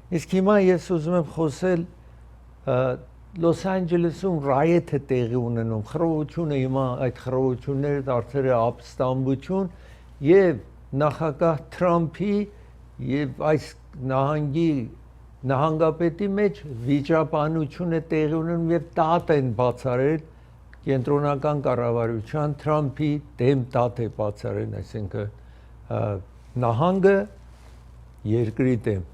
Իսկ հիմա ես ուզում եմ խոսել Լոս Անջելեսում ռայեթը տեղի ունենում, խռովությունը հիմա այդ խռովությունները դարձել է ապստամբություն եւ նախագահ Թրամփի եւ այս նահանգի նահանգապետի մեջ վիճաբանություն է տեղի ունենում եւ տատ են բացարել կենտրոնական կառավարության Թրամփի դեմ տատ է բացարել, այսինքն նահանգը երկրի դեմ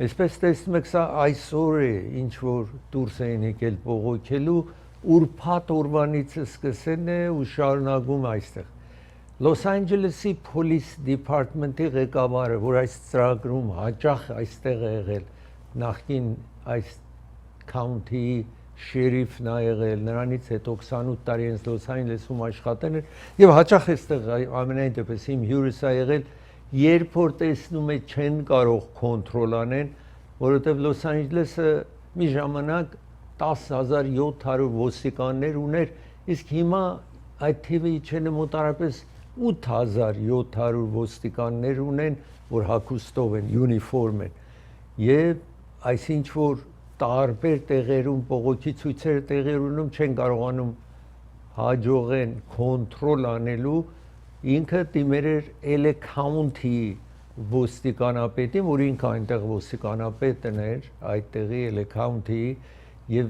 Այսպես տեսնում եք, սա այսօր է, ինչ որ դուրս էին եկել բողոքելու, ուրբաթ օրվանից սկսեն է ու շարունակում այստեղ։ Լոս Անջելեսի Police Department-ի ղեկավարը, որ այս ծրագրում հաճախ այստեղ է եղել, նախկին այս county-ի շերիֆն է եղել, նրանից հետո 28 տարի հենց Լոս Անջելեսում աշխատել էր եւ հաճախ այստեղ ամենայն դեպս իմ հյուրս է եղել Երբ որ տեսնում է չեն կարող կոնտրոլ անեն, որովհետև Լոս Անջելեսը մի ժամանակ 10700 ոստիկաններ ուներ, իսկ հիմա այդ թիվը իջել է մոտարապես 8700 ոստիկաններ ունեն, որ հագուստով են, յունիֆորմ են։ Եվ այսինչ որ տարբեր տեղերում բողոքի ցույցերը տեղի ունենում չեն կարողանում հաջողեն կոնտրոլ անելու Ինքը դիմեր էր Էլե Քաունթիի ոստիկանապետին, որ ինքը այնտեղ ոստիկանապետն էր, այդտեղի Էլե Քաունթիի եւ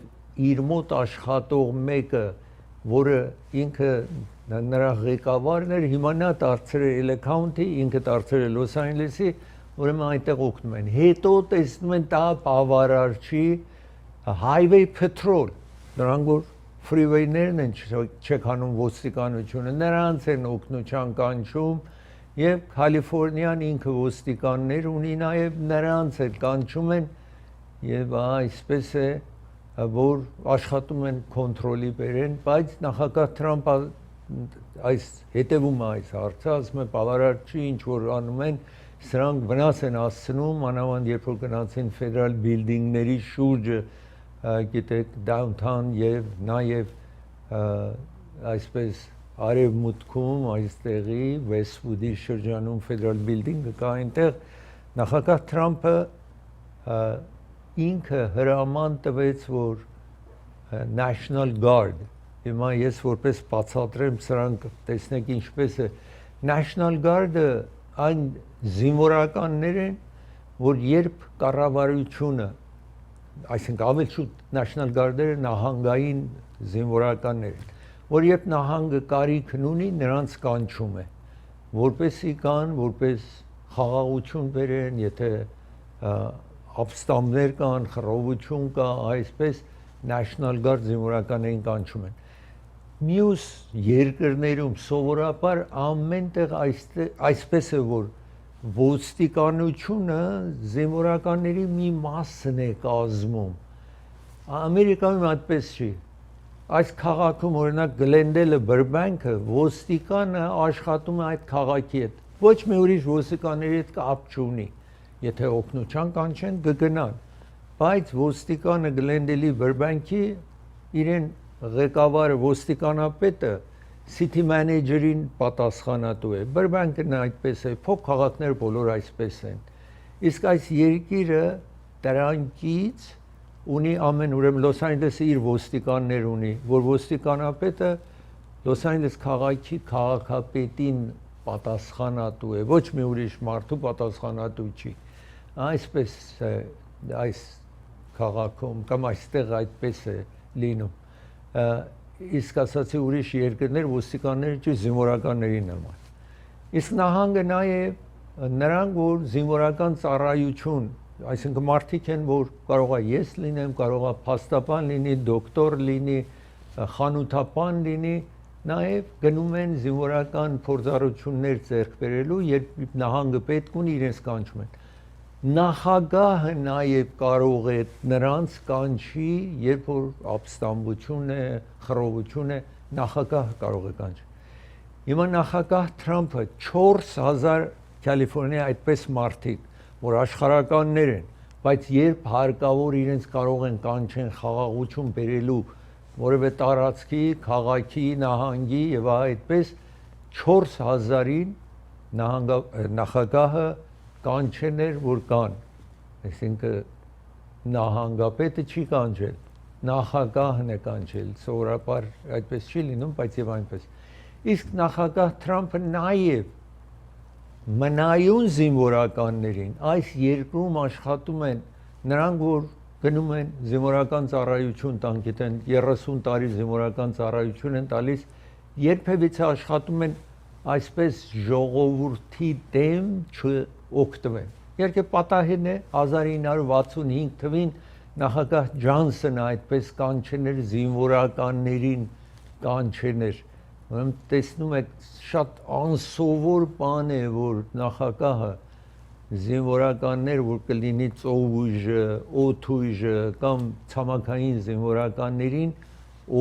իր մոտ աշխատող մեկը, որը ինքը նրա ղեկավարն էր, հիմա նա դարձել է Էլե Քաունթի, ինքը դարձել է Լոս Անջելեսի, ուրեմն այնտեղ օգնում են։ Հետո տեսնում են դա բավարար չի Highway Patrol, նրանք որ freeway-ներն են չեքանում ոստիկանությունը, նրանց են օգնության կանչում եւ Կալիֆոռնիան ինքը ոստիկաններ ունի նաեւ նրանց էլ կանչում են եւ այսպես է որ աշխատում են կոնտրոլի բերեն, բայց նախագահ Թրամփը այս հետևում է այս հարցը, ասում է բավարար չի ինչ որ անում են, սրանք վնաս են հասցնում, անավանդ երբ որ գնացին ֆեդերալ բիլդինգների շուրջը գիտեք downtown եւ նաեւ այսպես արևմուտքում այստեղի Westwood-ի շրջանում Federal Building-ը կա այնտեղ նախագահ Թրամփը ինքը հրաման տվեց որ National Guard հիմա ես որպես բացատրեմ սրանք տեսնեք ինչպես է National Guard-ը այն զինվորականներ են որ երբ կառավարությունը այսինքն ավելի շուտ National Guard-երը նահանգային զինվորականներ են, որ երբ նահանգը կարիքն ունի, նրանց կանչում է, որպեսի կան, որպես խաղաղություն բերեն, եթե ապստամբներ կան, խռովություն կա, այսպես National Guard զինվորականներին կանչում են։ Մյուս երկրներում սովորաբար ամենտեղ այսպես է, որ ոստիկանությունը զինվորականների մի մասն է կազմում։ Ամերիկայում այդպես չի։ Այս քաղաքում օրինակ Գլենդելը Բրբանկը ոստիկանը աշխատում է այդ քաղաքի հետ։ Ոչ մի ուրիշ ոստիկանների հետ կապ չունի։ Եթե օգնության կանչեն կգնան։ Բայց ոստիկանը Գլենդելի Բրբանկի իրեն ղեկավարը ոստիկանապետը City manager-ին պատասխանատու է։ Բրբանկն այդպես է, փոք քաղաքները բոլոր այսպես են։ Իսկ այս երկիրը դրանից ունի ամեն ուրեմն Լոս Անջելեսը իր ոստիկաններ ունի, որ ոստիկանապետը Լոս Անջելես քաղաքի քաղաքապետին պատասխանատու է, ոչ մի ուրիշ մարդու պատասխանատու չի։ Այսպես է այս քաղաքում կամ այստեղ այդպես է լինում։ Իսկ ասացի ուրիշ երկրներ ոստիկանները չի զինվորականների նման։ Իսկ նահանգը նաև նրանք որ զինվորական ծառայություն, այսինքն մարդիկ են որ կարող է ես լինեմ, կարող է փաստաբան լինի, դոկտոր լինի, խանութապան լինի, նաև գնում են զինվորական փորձառություններ ձեռք բերելու, երբ նահանգը պետք ունի իրենց կանչում են։ Նախագահը նաև կարող է նրանց կանչի, երբ որ ապստամբություն է, խռովություն է, նախագահը կարող է կանչի։ Հիմա նախագահ Թրամփը 4000 Կալիֆոռնիա այդպես մարդիկ, որ աշխարհականներ են, բայց երբ հարկավոր իրենց կարող են կանչեն խաղաղություն բերելու որևէ տարածքի, քաղաքի, նահանգի եւ այդպես 4000-ին նախագահը կանչեներ որ կան այսինքն նահանգապետը չի կանչել, նախագահն է կանչել, սովորաբար այդպես չի լինում, բայց եւ այնպես։ Իսկ նախագահ Թրամփը նաեւ մնայուն զինվորականներին այս երկրում աշխատում են նրանք, որ գնում են զինվորական ծառայություն տան, գիտեն 30 տարի զինվորական ծառայություն են տալիս, երբևիցե աշխատում են այսպես ժողովրդի դեմ չօգտվեն։ Իհարկե պատահին է 1965 թվին նախագահ Ջոնսոնը այդպես կանչել էր զինվորականներին կանչել էր։ Ուրեմն տեսնում եք շատ անսովոր բան է, որ նախագահը զինվորականներ, որ կլինի ծովուժը, օդուժը կամ ցամաքային զինվորականներին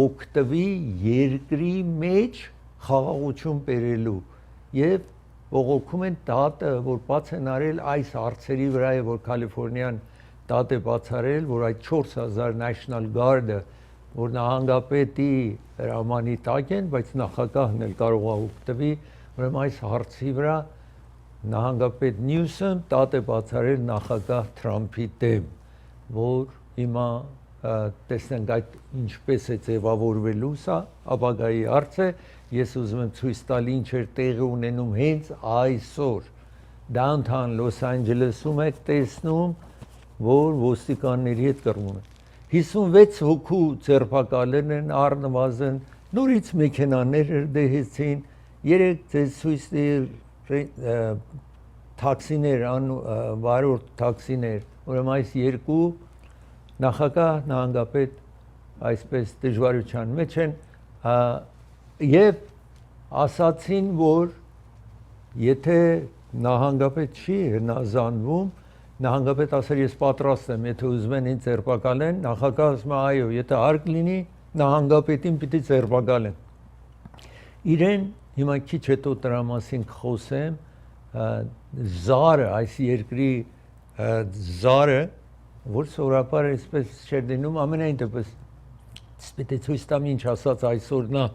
օգտվի երկրի մեջ խաղաղություն բերելու եւ բողոքում են դատը, որ բաց են արել այս հարցերի վրա, որ Կալիֆոռնիան դատ է բացարել, որ այդ 4000 National Guard-ը, որ նահանգապետի հրամանի տակ են, բայց նախագահն էլ կարող է օգտվի, ուրեմն այս հարցի վրա նահանգապետ Նյուսոմ դատ է բացարել նախագահ Թրամփի դեմ, որ հիմա տեսնենք այդ ինչպես է ձևավորվելու, սա ապագայի հարց է, ես ուզում եմ ցույց տալ ինչ էր տեղի ունենում հենց այսօր downtown Los Angeles-ում եք տեսնում, որ ոստիկանների հետ կռվում են 56 հոգու ձերբակալել են, առնվազն նորից մեքենաներ դեհեցին, 3 ձեզ ցույց տաքսիներ, վարորդ տաքսիներ, ուրեմն այս երկու նախագահ, նահանգապետ այսպես դժվարության մեջ են եւ ասացին, որ եթե նահանգապետ չի հնազանդվում, նահանգապետ ասել ես պատրաստ եմ, եթե ուզում են ինձ ձերբակալեն, նախագահը ասում է այո, եթե հարկ լինի, նահանգապետին պիտի ձերբակալեն։ Իրեն հիմա քիչ հետո դրա մասին կխոսեմ, զարը, այս երկրի զարը, որ սովորաբար այսպես չէր լինում, ամենայն դեպս պիտի ցույց տամ ինչ ասաց այսօր նա,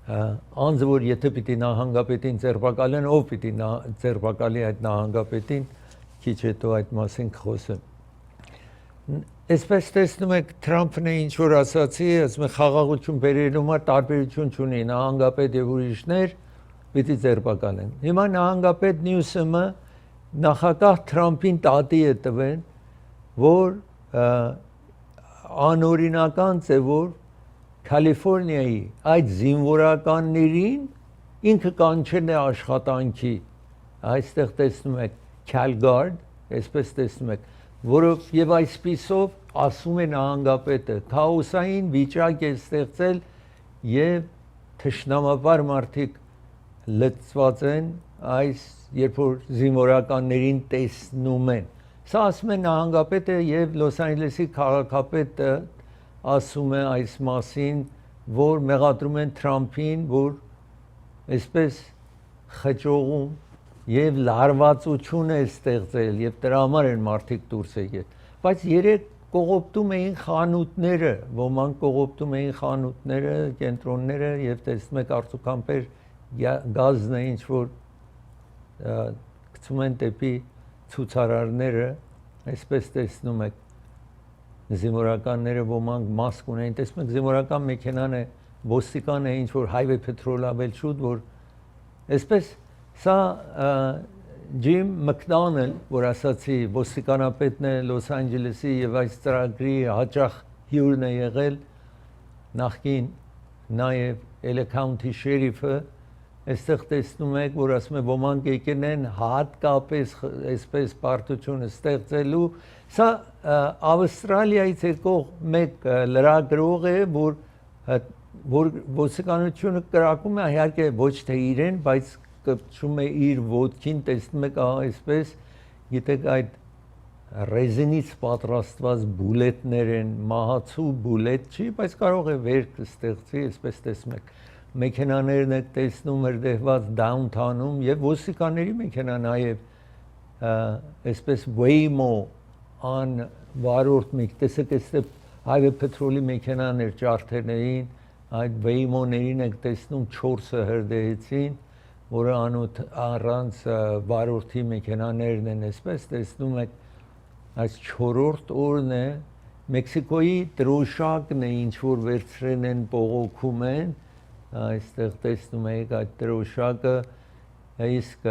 անձը, որ եթե պիտի նահանգապետին ձերբակալեն, ով պիտի ձերբակալի այդ նահանգապետին, քիչ հետո այդ մասին կխոսեմ։ Այսպես տեսնում եք Թրամփն է ինչ որ ասացի, ասում է խաղաղություն բերելու համար տարբերություն չունի, նահանգապետ եւ ուրիշներ պիտի ձերբակալեն։ Հիմա նահանգապետ Նյուսոմը նախագահ Թրամփին տատի է տվել, որ անօրինական ձևով Կալիֆոռնիայի այդ զինվորականներին ինքը կանչել է աշխատանքի, այստեղ տեսնում եք Calguard, այսպես տեսնում եք, որով եւ այսպիսով ասում է նահանգապետը, քաոսային վիճակ է ստեղծել եւ թշնամաբար մարդիկ լծված են այս երբ որ զինվորականներին տեսնում են։ Սա ասում է նահանգապետը եւ Լոս Անջելեսի քաղաքապետը ասում է այս մասին, որ մեղադրում են Թրամփին, որ այսպես խճողում եւ լարվածություն է ստեղծել եւ դրա համար են մարդիկ դուրս եկել, բայց երեք կողոպտում էին խանութները, ոմանք կողոպտում էին խանութները, կենտրոնները եւ տեսնում եք արցուքամբեր գազն է ինչ որ գցում են դեպի ցուցարարները, այսպես տեսնում եք զինվորականները ոմանք մասկ ունեն, տեսնում եք զինվորական մեքենան է, ոստիկան է ինչ որ հայվե պետրոլ ավել շուտ, որ այսպես սա Ջիմ Մակդոնալ, որ ասացի ոստիկանապետն է Լոս Անջելեսի եւ այս ծրագրի հաճախ հյուրն է եղել, նախկին նաեւ Էլե Քաունթի շերիֆը, այստեղ տեսնում եք, որ ասում է ոմանք եկել են հատկապես այսպես պարտությունը ստեղծելու, սա Ավստրալիայից եկող մեկ լրագրող է, որ ոստիկանությունը կրակում է, իհարկե ոչ թե իրեն, բայց կպչում է իր ոտքին, տեսնում եք այսպես, գիտեք այդ ռեզինից պատրաստված բուլետներ են, մահացու բուլետ չի, բայց կարող է վերք ստեղծի, այսպես տեսնում եք, մեքենաներն եք տեսնում հրդեհված դաունթաունում եւ ոստիկանների մեքենա նաեւ այսպես Waymo ան վարորդ մեկ տեսեք այստեղ հայվե պետրոլի մեքենաներ ջարդել էին, այդ Waymo-ներին եք տեսնում 4-ը հրդեհեցին, որը առանց վարորդի մեքենաներն են, այսպես տեսնում եք այս 4-րդ օրն է Մեքսիկոյի դրոշակն է ինչ որ վերցրեն են բողոքում են այստեղ տեսնում եք այդ դրոշակը իսկ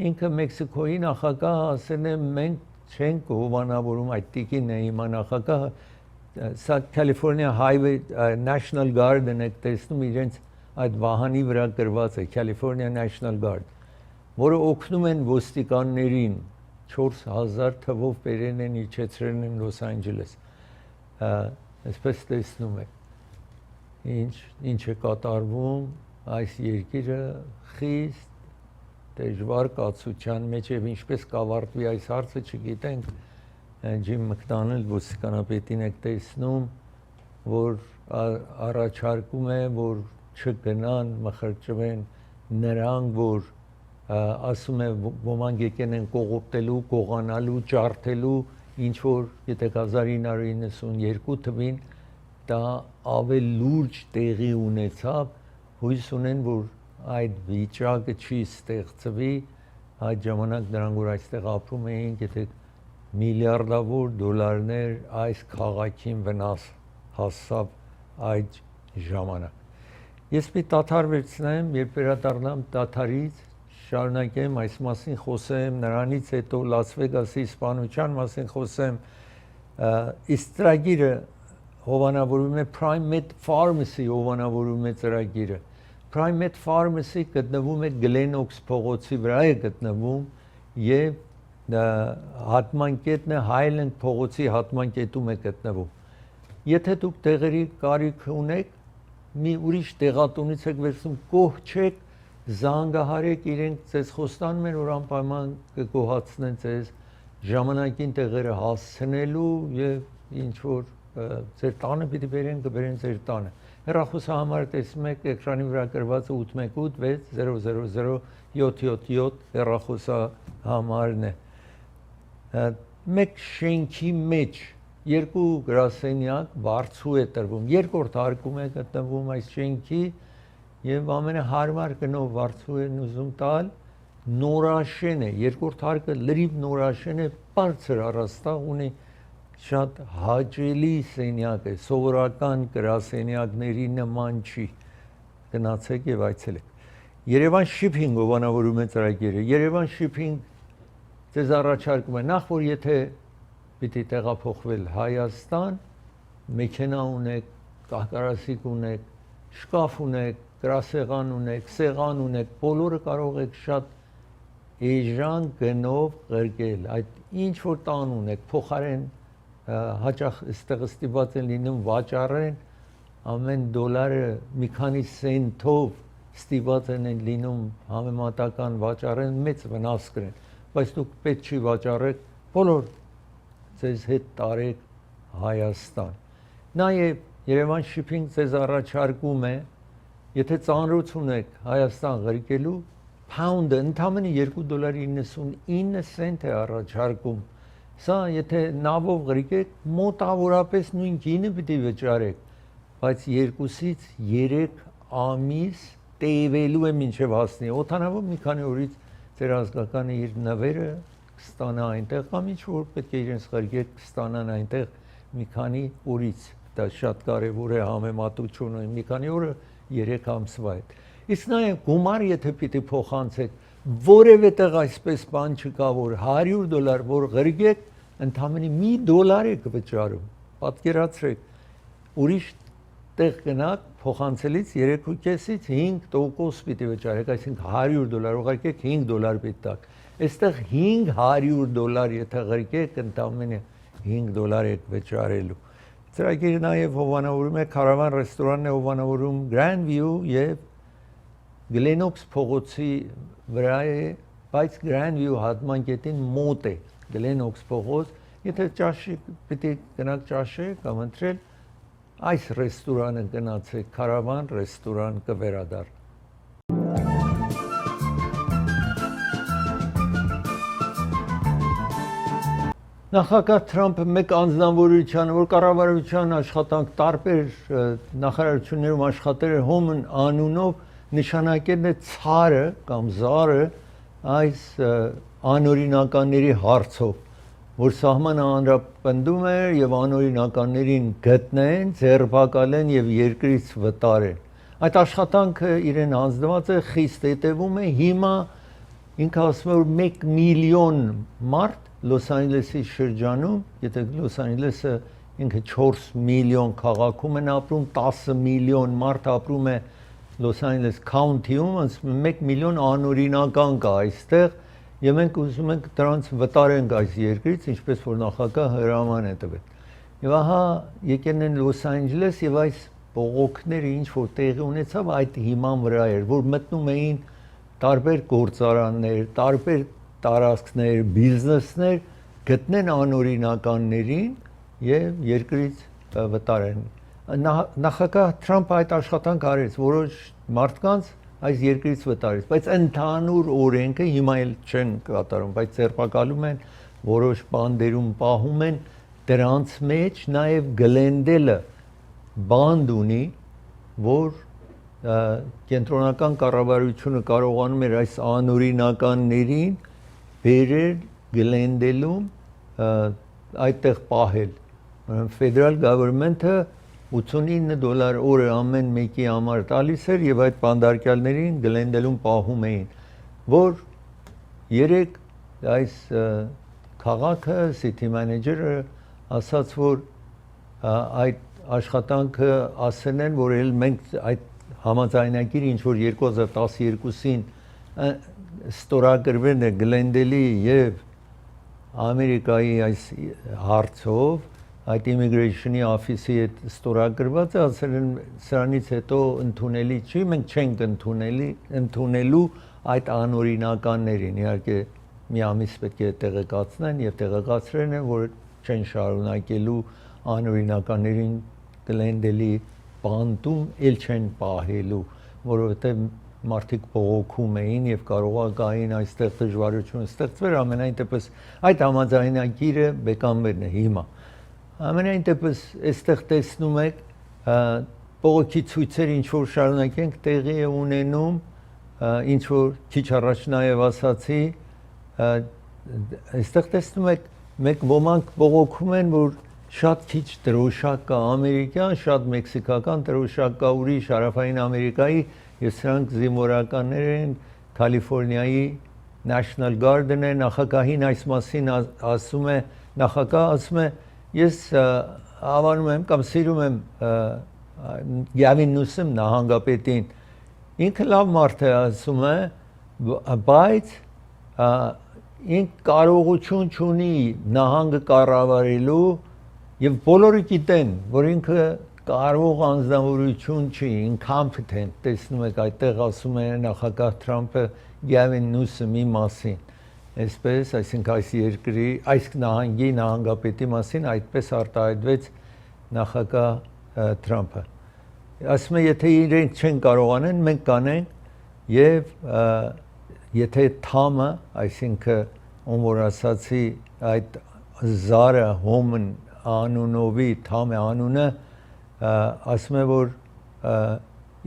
ինքը Մեքսիկոյի նախագահը ասել է մենք չենք հովանավորում այդ տիկին է հիմա նախագահը սա California Highway National Guard-ն եք տեսնում իրենց այդ վահանի վրա գրված է California National Guard որը օգնում են ոստիկաններին 4000 թվով բերեն են իջեցրել են Լոս Անջելես այսպես տեսնում եք ինչ է կատարվում այս երկիրը խիստ դժվար կացության մեջ եւ ինչպես կավարտվի այս հարցը չգիտենք Ջիմ Մակդոնալդ ոստիկանապետին եք տեսնում որ առաջարկում է որ չգնան մխրճվեն նրանք որ ասում է ոմանք եկեն են կողոպտելու, կողանալու, ջարդելու ինչ որ եթե 1992 թվին դա ավել լուրջ տեղի ունեցավ հույս ունեն որ այդ վիճակը չի ստեղծվի այդ ժամանակ նրանք որ այստեղ ապրում էին եթե միլիարդավոր դոլարներ այս քաղաքին վնաս հասավ այդ ժամանակ ես մի դադար վերցնեմ երբ վերադառնամ դադարից շարունակեմ այս մասին խոսեմ նրանից հետո Լաս Վեգասի իսպանության մասին խոսեմ իսկ ծրագիրը հովանավորում է Prime Med Pharmacy հովանավորում է ծրագիրը Prime Med Pharmacy գտնվում է Glen-Oaks փողոցի վրա է գտնվում եւ հատմանկետն է Highland փողոցի հատմանկետում է գտնվում եթե դուք տեղերի կարիք ունեք մի ուրիշ տեղատունից եք վերցնում կողչեք զանգահարեք իրենք ձեզ խոստանում են որ անպայման կգոհացնեն ձեզ ժամանակին տեղերը հասցնելու եւ ինչ որ ձեր տանը պիտի բերեն կբերեն ձեր տանը հեռախոսահամարը տեսնում եք էկրանի վրա գրված 818 6000777 հեռախոսահամարն է մեկ շենքի մեջ երկու գրասենյակ վարձու է տրվում երկրորդ հարկում է գտնվում այս շենքի եւ ամենահարմար գնով վարձու են ուզում տալ նորաշեն է երկրորդ հարկը լրիվ նորաշեն է բարձր առաստաղ ունի շատ հաճելի սենյակ է սովորական գրասենյակների նման չի գնացեք եւ այցելեք Երևան Shipping հովանավորում է ծրագիրը Երևան Shipping ձեզ առաջարկում է նախ որ եթե պիտի տեղափոխվել Հայաստան մեքենա ունեք կահկարասիկ ունեք շկաֆ ունեք գրասեղան ունեք սեղան ունեք բոլորը կարող եք շատ էժան գնով ղրկել այդ ինչ որ տան ունեք փոխարեն հաճախ այստեղ ստիպված են լինում վաճառեն ամեն դոլարը մի քանի սենտով ստիպված են լինում համեմատական վաճառեն մեծ վնաս կրեն բայց դուք պետք չի վաճառեք բոլոր ձեզ հետ տարեք Հայաստան նաև Երևան Shipping ձեզ առաջարկում է եթե ծանրություն եք Հայաստան ղրկելու pound-ը ընդամենը $2.99 է առաջարկում սա եթե նավով ղրկեք մոտավորապես նույն գինը պիտի վճարեք բայց 2-ից 3 ամիս տևելու է մինչև հասնի օդանավով մի քանի օրից ձեր ազգականը իր նվերը կստանա այնտեղ կամ ինչ որ պետք է իրենց ղրկեք կստանան այնտեղ մի քանի օրից դա շատ կարևոր է համեմատությունը մի քանի օրը 3 ամսվա հետ իսկ նայեք գումար եթե պիտի փոխանցեք որևէ տեղ այսպես բան չկա որ $100 որ ղրկեք ընդամենը $1 եք վճարում պատկերացրեք ուրիշ տեղ գնաք փոխանցելից 3.5-ից 5% պիտի վճարեք այսինքն $100 ուղարկեք $5 պիտի տաք այստեղ $500 եթե ղրկեք ընդամենը $5 եք վճարելու ծրագիրը նաև հովանավորում է Caravan ռեստորանն է հովանավորում Grand View եւ Glen-Oaks փողոցի վրա է բայց Grand View հատմանկետին մոտ է Glen-Oaks փողոց եթե ճաշի պիտի գնաք ճաշեք կամ ընտրել այս ռեստորանը գնացեք Caravan ռեստորան կվերադառնա Նախագահ Թրամփը մեկ անձնավորությանը, որ կառավարության աշխատանք տարբեր նախարարություններում աշխատել է Հոմն անունով նշանակել է ցարը կամ զարը այս անօրինականների հարցով որ սահմանը հանրապնդում էր եւ անօրինականներին գտնեն, ձերբակալեն եւ երկրից վտարեն։ Այդ աշխատանքը իրեն հանձնված է, խիստ հետևում է, հիմա ինքը ասում է որ 1 միլիոն մարդ Լոս Անջելեսի շրջանում, եթե Լոս Անջելեսը ինքը 4 միլիոն քաղաքում են ապրում, 10 միլիոն մարդ ապրում է Լոս Անջելես քաունթիում, 1 միլիոն անօրինական կա այստեղ, եւ մենք ուզում ենք դրանց վտարենք այս երկրից, ինչպես որ նախագահ հրաման է տվել։ Եվ ահա եկել են Լոս Անջելես եւ այս բողոքները ինչ որ տեղի ունեցավ այդ հիման վրա էր, որ մտնում էին տարբեր գործարաններ, տարբեր տարածքներ, բիզնեսներ գտնեն անօրինականներին եւ երկրից վտարեն։ Նախագահ Թրամփը այդ աշխատանք արեց, որոշ մարդկանց այս երկրից վտարեց, բայց ընդհանուր օրենքը հիմա էլ չեն կատարում, բայց ձերբակալում են, որոշ բանդերում պահում են, դրանց մեջ նաեւ Գլենդելը բանդ ունի, որ կենտրոնական կառավարությունը կարողանում էր այս անօրինականներին բերել Գլենդելում այդտեղ պահել։ Ֆեդերալ գավերնմենթը $89 օրը ամեն մեկի համար տալիս էր եւ այդ բանդարկյալներին Գլենդելում պահում էին, որ երեք այս քաղաքը city manager-ը ասաց, որ այդ աշխատանքը ասեն են, որ էլ մենք այդ համաձայնագիրը ինչ որ 2012-ին ստորագրվել է Գլենդելի եւ Ամերիկայի այս հարցով, այդ immigration-ի office-ի հետ ստորագրված է, ասել են սրանից հետո ընդունելի չի, մենք չենք ընդունելու այդ անօրինականներին, իհարկե մի ամիս պետք է տեղեկացնեն եւ տեղեկացրել են, որ չեն շարունակելու անօրինականներին Գլենդելի բանտում էլ չեն պահելու, որովհետեւ մարդիկ բողոքում էին եւ կարողային այստեղ դժվարություն ստեղծվել, ամենայն դեպս այդ համաձայնագիրը բեկամբերն է հիմա։ Ամենայն դեպս այստեղ տեսնում եք բողոքի ցույցեր ինչ որ շարունակենք տեղի է ունենում, ինչ որ քիչ առաջ նաեւ ասացի, այստեղ տեսնում եք մեկ ոմանք բողոքում են, որ շատ քիչ դրոշակ կա ամերիկյան, շատ մեքսիկական դրոշակ կա ուրիշ հարավային Ամերիկայի, եւ սրանք զինվորականներ են Կալիֆոռնիայի National Guard-ն է, նախագահին այս մասին ասում է, նախագահը ասում է, ես հավանում եմ կամ սիրում եմ Գավին Նյուսոմ նահանգապետին, ինքը լավ մարդ է, ասում է, բայց ինք կարողություն չունի նահանգը կառավարելու եւ բոլորը գիտեն, որ ինքը կարող անձնավորություն չի, incompetent, տեսնում եք այդտեղ ասում է նախագահ Թրամփը Գավին Նյուսոմի մասին, այսպես, այսինքն այս երկրի, այս նահանգի նահանգապետի մասին այդպես արտահայտվեց նախագահ Թրամփը։ Ասում է, եթե իրենք չեն կարողանեն, մենք կանենք եւ եթե Թամը, այսինքն ում որ ասացի այդ Զարը Հոմն անունովի Թամը անունը ասում է, որ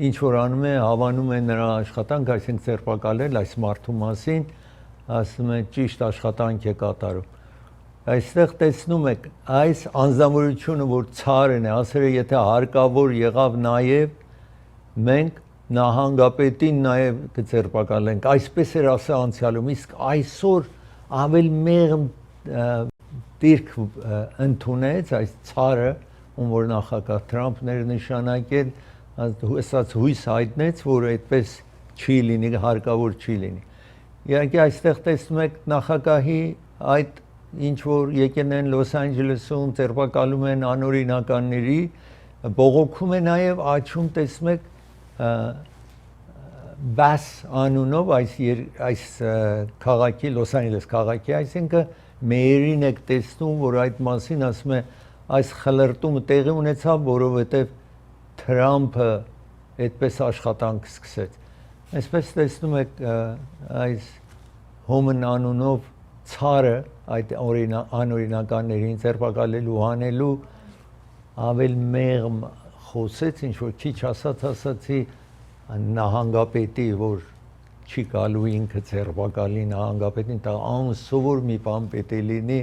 ինչ որ անում է, հավանում է նրա աշխատանք, այսինքն ձերբակալել այս մարդու մասին, ասում է ճիշտ աշխատանք է կատարում։ Այստեղ տեսնում եք այս անձնավորությունը, որ ցարն է, ասել է, եթե հարկավոր եղավ նաև մենք նահանգապետին նաև կձերբակալենք, այսպես էր ասել անցյալում, իսկ այսօր ավել մեղմ դիրք ընդունեց այս ցարը, ում որ նախագահ Թրամփն էր նշանակել, ասած հույս հայտնեց, որ այդպես չի լինի, հարկավոր չի լինի։ Իհարկե այստեղ տեսնում եք նախագահի այդ ինչ որ եկել են Լոս Անջելեսում, ձերբակալում են անօրինականների, բողոքում է նաև աչում տեսնում եք Bass անունով այս քաղաքի Լոս Անջելես քաղաքի, այսինքն մեյերին եք տեսնում, որ այդ մասին ասում է այս խլրտումը տեղի ունեցավ, որովհետև Թրամփը այդպես աշխատանք սկսեց։ Այսպես տեսնում եք այս Հոմն անունով ցարը այդ անօրինականներին ձերբակալելու հանելու ավել մեղմ խոսեց, ինչ որ քիչ ասացի նահանգապետի, որ չի գալու ինքը ձերբակալի նահանգապետին, դա անսովոր մի բան պետք է լինի,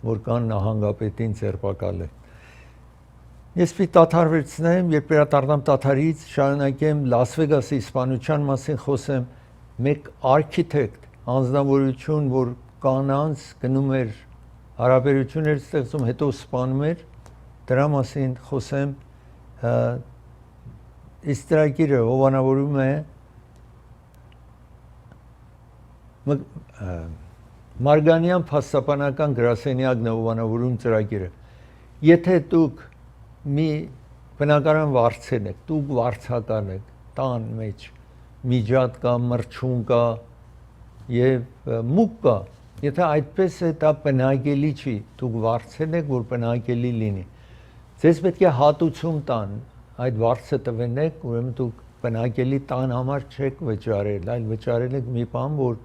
որ կան նահանգապետին ձերբակալել։ Ես պիտի դադարեցնեմ, երբ վերադառնամ Տաթարից, շարունակեմ Լաս Վեգասի իսպանության մասին խոսեմ, մեկ արքիտեկտ, անձնավորություն, որ կանանց գնում էր հարաբերություններ ստեղծում, հետո սպանում էր, դրա մասին խոսեմ, իսկ ծրագիրը հովանավորում է Մարգանյան փաստաբանական գրասենյակն է հովանավորում ծրագիրը։ Եթե դուք մի բնակարան վարձել եք, դուք վարձակալ եք, տան մեջ միջատ կա, մրջուն կա եւ մուկ կա, եթե այդպես է, դա բնակելի չի, դուք վարձել եք, որ բնակելի լինի։ Ձեզ պետք է հատուցում տան, այդ վարձը տվեն եք, ուրեմն դուք բնակելի տան համար չեք վճարել, այլ վճարել եք մի բան, որ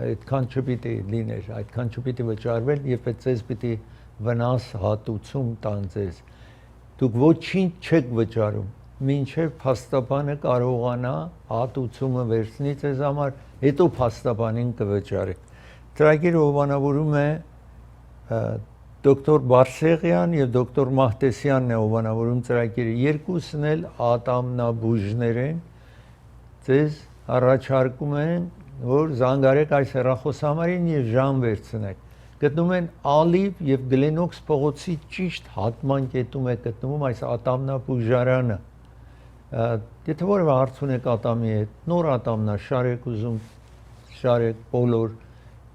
այդքան չպիտի լիներ, այդքան չպիտի վճարվել եւ ձեզ պիտի վնաս հատուցում տան ձեզ։ Դուք ոչինչ չեք վճարում, մինչև փաստաբանը կարողանա հատուցումը վերցնի ձեզ համար, հետո փաստաբանին կվճարի։ Ծրագիրը հովանավորում է դոկտոր Բարսեղյան եւ դոկտոր Մահտեսյանն է հովանավորում ծրագիրը, երկուսն էլ ատամնաբուժներ են, ձեզ առաջարկում են, որ զանգարեք այս հեռախոսահամարին եւ ժամ վերցնեք։ Գտնում են Ալիվ եւ Գլենոքս փողոցի ճիշտ հատման կետում է գտնվում այս ատամնաբուժարանը։ Եթե որևէ հարց ունեք ատամի հետ, նոր ատամնաշար եք ուզում, շարեք բոլոր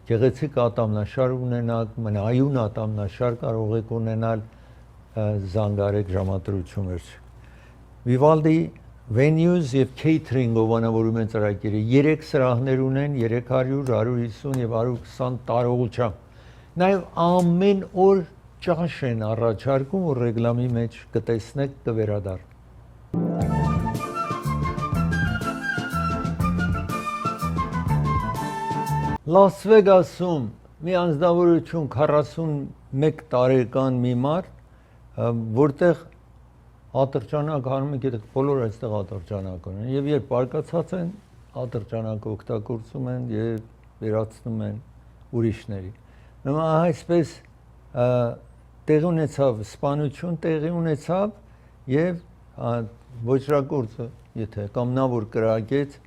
գեղեցիկ ատամնաշար ունենաք, մնայուն ատամնաշար կարող եք ունենալ, զանգարեք ժամադրություն վերջ։ Vivaldi Venues եւ Catering հովանավորում են ծրագիրը, 3 սրահներ ունեն, 300, 150 եւ 120 տարողությամբ։ Նաեւ ամեն օր ճաշ են առաջարկում, որ ռեգլամի մեջ կտեսնեք, կվերադառնա։ Լաս Վեգասում մի անձնավորություն 41 տարեկան մի մարդ, որտեղ ատրճանակ անում են, գիտեք, բոլորը այստեղ ատրճանակ ունեն, եւ երբ բարկացած են, ատրճանակը օգտագործում են եւ վերացնում են ուրիշների։ Նույն այսպես տեղի ունեցավ սպանություն, տեղի ունեցավ եւ ոչրագործը, եթե կամ նա որ կրակեց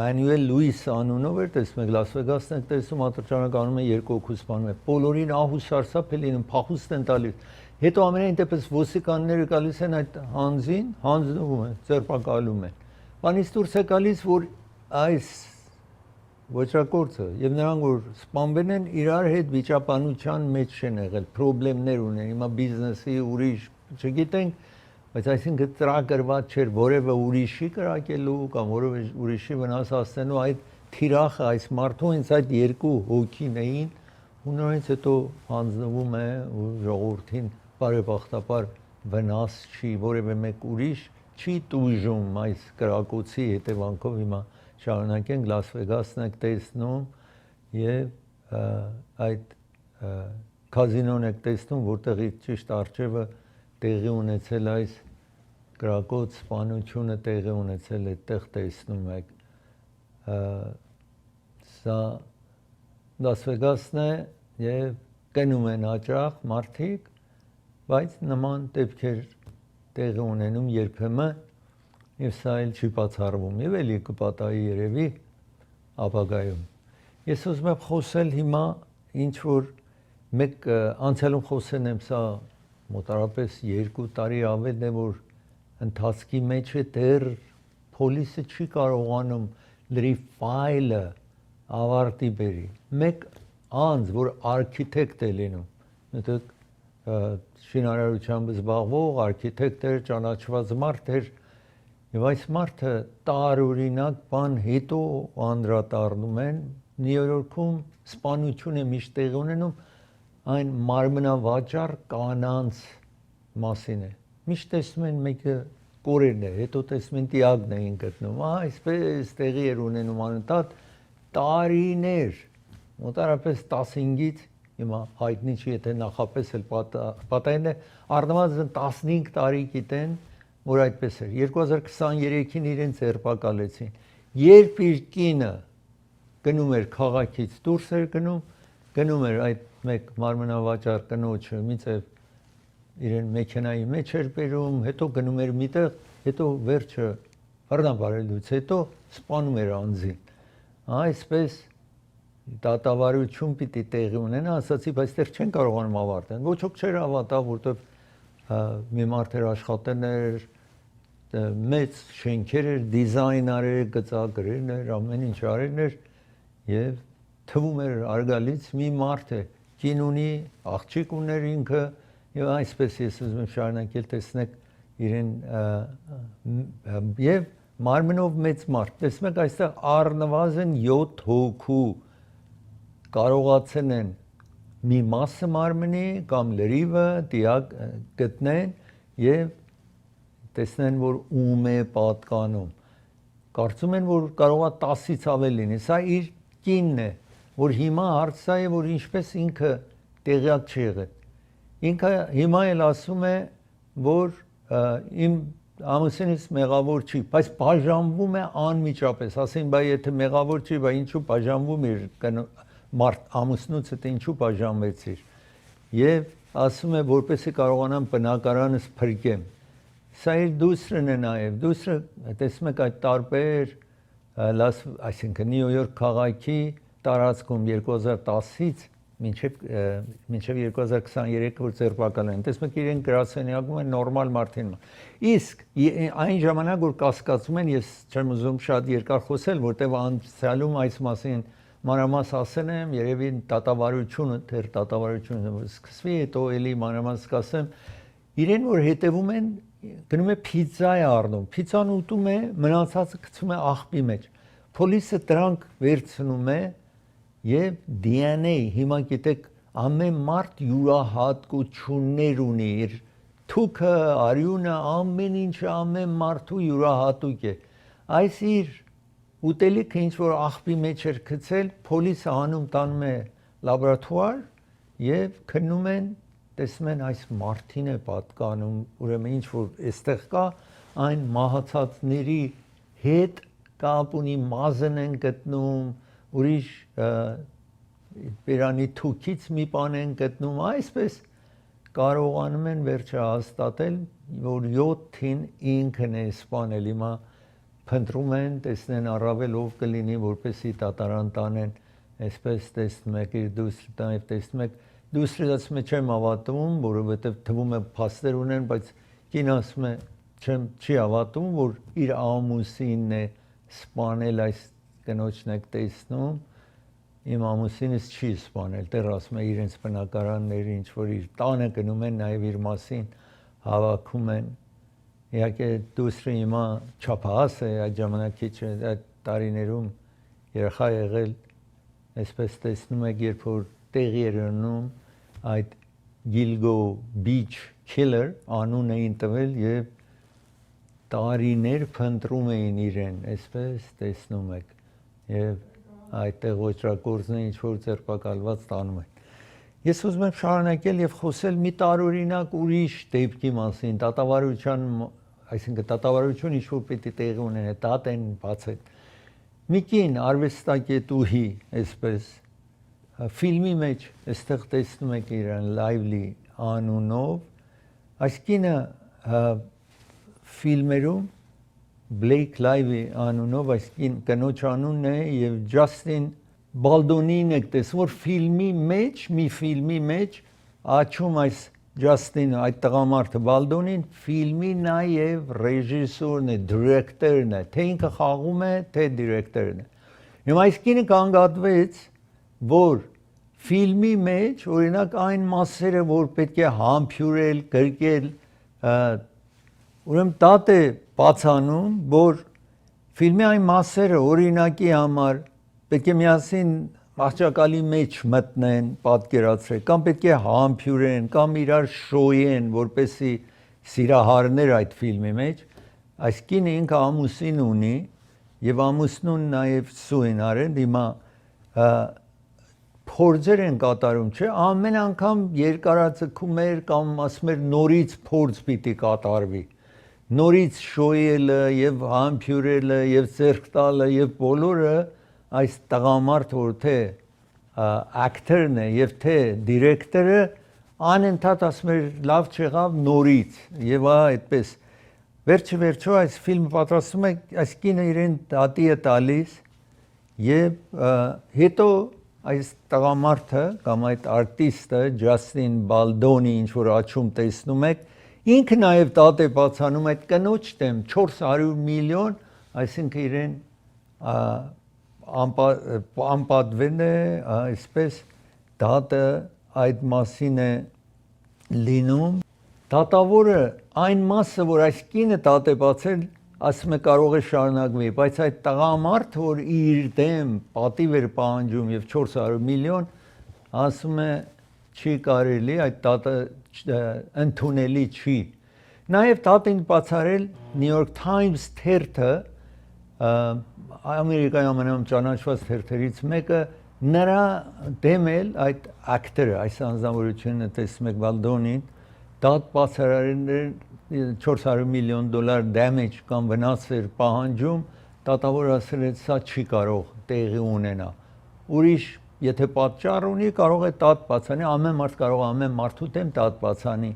Մանուել Լուիս անունով էր, տեսնում եք Լաս Վեգասն եք տեսնում, ատրճանակ անում են, 2 հոգու սպանում են, բոլորին ահուսարսափ է լինում, փախուստ են տալիս։ Հետո ամենայն դեպս ոստիկանները գալիս են այդ հանձին, հանձնվում են, ձերբակալում են։ Բանից դուրս է գալիս, որ այս ոչրագործը եւ նրանք որ սպանվել են, իրար հետ վիճաբանության մեջ չեն եղել, խնդիրներ ունեն, հիմա բիզնեսի ուրիշ, չգիտենք, բայց այսինքն ծրագրված չէր որևէ ուրիշի կրակելու կամ որևէ ուրիշի վնաս հասնելու, այդ թիրախը այս մարդու հենց այդ 2 հոգին էին, ու նորից հետո հանձնվում է ու ժողովրդին բարեբախտաբար վնաս չի, որևէ մեկ ուրիշ չի տուժում այս կրակոցի հետևանքով։ Հիմա շարունակենք Լաս Վեգասն եք տեսնում եւ այդ կազինոն եք տեսնում, որտեղ ճիշտ առջևը տեղի ունեցել այս կրակոց սպանությունը տեղի ունեցել այդտեղ տեսնում եք։ Սա Լաս Վեգասն է եւ գնում են հաճախ մարդիկ, բայց նման դեպքեր տեղի ունենում երբեմն եւ սա էլ չի բացառվում եւ էլի կպատահի երևի ապագայում։ Ես ուզում եմ խոսել հիմա ինչ որ մեկ անցյալում խոսել եմ, սա մոտարապես 2 տարի ավել է, որ ընթացքի մեջ է, դեռ պոլիսը չի կարողանում լրի ֆայլը ավարտի բերի։ Մեկ անձ, որ արքիտեկտ է լինում, մտեք շինարարությամբ զբաղվող արքիտեկտ էր, ճանաչված մարդ էր, եւ այս մարդը տարօրինակ բան հետո անդրադառնում են, Նյու Յորքում սպանություն է միշտ տեղի ունենում, այն մարմնավաճառ կանանց մասին է։ Միշտ տեսնում են մեկը կորերն է, հետո տեսնում են տիակն էին գտնում, այսպես տեղի էր ունենում անընդհատ տարիներ, մոտարապես 15-ից, հիմա հայտնի չի, եթե նախապես էլ պատահել է, առնվազն 15 տարի գիտեն, որ այդպես էր։ 2023-ին իրեն ձերբակալեցին։ Երբ իր կինը գնում էր քաղաքից դուրս էր գնում էր այդ մեկ մարմնավաճառ կնոջը միցև իրեն մեքենայի մեջ էր բերում, հետո գնում էր միտեղ, հետո վերջը բռնաբարելուց հետո սպանում էր անձին։ Այսպես դատավարություն պիտի տեղի ունենա, ասացի, բայց դեռ չեն կարողանում ավարտել։ Ոչ ոք չէր հավատա, որտեվ մի մարդ էր աշխատել էր, մեծ շենքեր էր, դիզայն արել, գծագրել էր, ամեն ինչ արել էր եւ թվում էր արգալից մի մարդ է, կին ունի, աղջիկ ուներ ինքը եւ այսպես ես ուզում եմ շարունակել տեսնեք իրեն եւ մարմնով մեծ մարդ, տեսնում եք այստեղ առնվազն 7 հոգու կարողացել են մի մասը մարմնի կամ լրիվը դիակ գտնեն եւ տեսնեն, որ ում է պատկանում։ Կարծում են, որ կարող է 10-ից ավել լինի։ Սա իր կինն է, որ հիմա հարցը է, որ ինչպես ինքը տեղյակ չի եղել։ Ինքը հիմա էլ ասում է, որ իմ ամուսինս մեղավոր չի, բայց բաժանվում է անմիջապես։ Ասեն, բայ եթե մեղավոր չի, բայ ինչու բաժանվում իր մարդ ամուսնուց հետ ինչու բաժանվեցիր։ Եվ ասում է, որպեսզի կարողանամ բնակարանս փրկեմ։ Սա իր դուստրն է նաև, դուստրը տեսնում եք այդ տարբեր, այսինքն Նյու Յորք քաղաքի տարածքում 2010-ից մինչև 2023 որ ձերբակալել են, տեսնում եք իրեն գրասենյակում են նորմալ մարդին։ Իսկ այն ժամանակ որ կասկածում են, ես չեմ ուզում շատ երկար խոսել, որտեղ անցյալում այս մասին մանրամաս ասել եմ, երևի դատավարությունը, թեր դատավարությունը սկսվի, հետո էլի մանրամաս կասեմ, իրեն որ հետևում են գնում է պիցա է առնում, պիցան ուտում է, մնացածը գցում է աղբի մեջ։ Պոլիսը դրանք վերցնում է եւ DNA, հիմա գիտեք, ամեն մարդ յուրահատկություններ ունի, իր թուքը, արյունը, ամեն ինչը ամեն մարդու յուրահատուկ է։ Այս իր ուտելիքը ինչ որ աղբի մեջ էր գցել, պոլիսը հանում տանում է լաբորատուար եւ քննում են տեսնում են այս մարդին է պատկանում, ուրեմն ինչ որ այստեղ կա, այն մահացածների հետ կապ ունի, մազն են գտնում, ուրիշ բերանի թուքից մի բան են գտնում, այսպես կարողանում են վերջը հաստատել, որ 7-ին ինքն է սպանել, հիմա փնտրում են, տեսնեն առավել ով կլինի, որպեսզի դատարան տանեն, այսպես տեսնում եք իր դուստրը, տեսնում եք դուստրը ասում է չեմ հավատում, որովհետև թվում է փաստեր ունեն, բայց կին ասում է չի հավատում, որ իր ամուսինն է սպանել այս կնոջն եք տեսնում, իմ ամուսինս չի սպանել, դեռ ասում է իրենց բնակարանները, ինչ որ իր տանը գնում են, նաև իր մասին հավաքում են, իհարկե դուստրը հիմա չափահաս է, այդ ժամանակի այդ տարիներում երեխա եղել, այսպես տեսնում եք, երբ որ տեղի էր ունենում այդ Gilgo Beach Killer անուն էին տվել եւ տարիներ փնտրում էին իրեն, այսպես տեսնում եք եւ այդտեղ ոչրագործն ինչ որ ձերբակալված տանում են։ Ես ուզում եմ շարունակել եւ խոսել մի տարօրինակ ուրիշ դեպքի մասին, դատավարության, այսինքն դատավարություն ինչ որ պետք է տեղի ունենա, դատեն բացել։ Մի կին արվեստագետուհի, այսպես ֆիլմի մեջ այստեղ տեսնում եք իրեն Lively անունով, այս կինը ֆիլմերում Blake Lively անունով այս կնոջ անունն է եւ Justin Baldoni-ն եք տեսնում, որ մի ֆիլմի մեջ աչում այս Justin այդ տղամարդը Baldoni-ն ֆիլմի նաեւ ռեժիսորն է, դիրեկտորն է, թե ինքը խաղում է, թե դիրեկտորն է։ Հիմա այս կինը կանգատվեց, որ ֆիլմի մեջ օրինակ այն մասերը, որ պետք է համբյուրել, գրկել, ուրեմն դատ է բացանում, որ ֆիլմի այն մասերը օրինակի համար պետք է միասին աղջակալի մեջ մտնեն, պատկերացրել, կամ պետք է համբյուրեն, կամ իրար շոյեն, որպեսի սիրահարներ այդ ֆիլմի մեջ, այս կինը ինքը ամուսին ունի, եւ ամուսնուն նաեւ սույն արել, հիմա փորձեր են կատարում, չէ, ամեն անգամ երկարաձգում էր կամ ասում էր նորից փորձ պիտի կատարվի, նորից շոյելը եւ համբյուրելը եւ ձեռք տալը եւ բոլորը այս տղամարդ որ թե ակտորն է եւ թե դիրեկտորը անընդհատ ասում էր լավ չեղավ նորից եւ այդպես վերջը այս ֆիլմը պատրաստում է այս կինը իրեն դատի է տալիս եւ հետո այս տղամարդը կամ այդ արտիստը Ջաստին Բալդոնի ինչ որ աչում տեսնում եք ինքը նաեւ դատ է բացանում այդ կնոջ դեմ 400 միլիոն այսինքն իրեն անպատվեն է այսպես դատը այդ մասին է լինում դատավորը այն մասը որ այս կինը դատ է բացել ասում է կարող է շարունակվի բայց այդ տղամարդը որ իր դեմ պատիվ էր պահանջում եւ 400 միլիոն ասում է չի կարելի այդ դատը ընդունելի չի նաեւ դատին բացարել New York Times թերթը Ամերիկայի ամենաճանաչված թերթերից մեկը նրա դեմ էլ այդ ակտորը այս անձնավորությունը տեսնում եք Բալդոնին դատ բացարարել 400 միլիոն դոլար damage կամ վնաս էր պահանջում դատավորը ասել է սա չի կարող տեղի ունենա ուրիշ եթե պատճառ ունի կարող է դատ բացանի ամեն մարդ կարող է ամեն մարդու դեմ դատ բացանի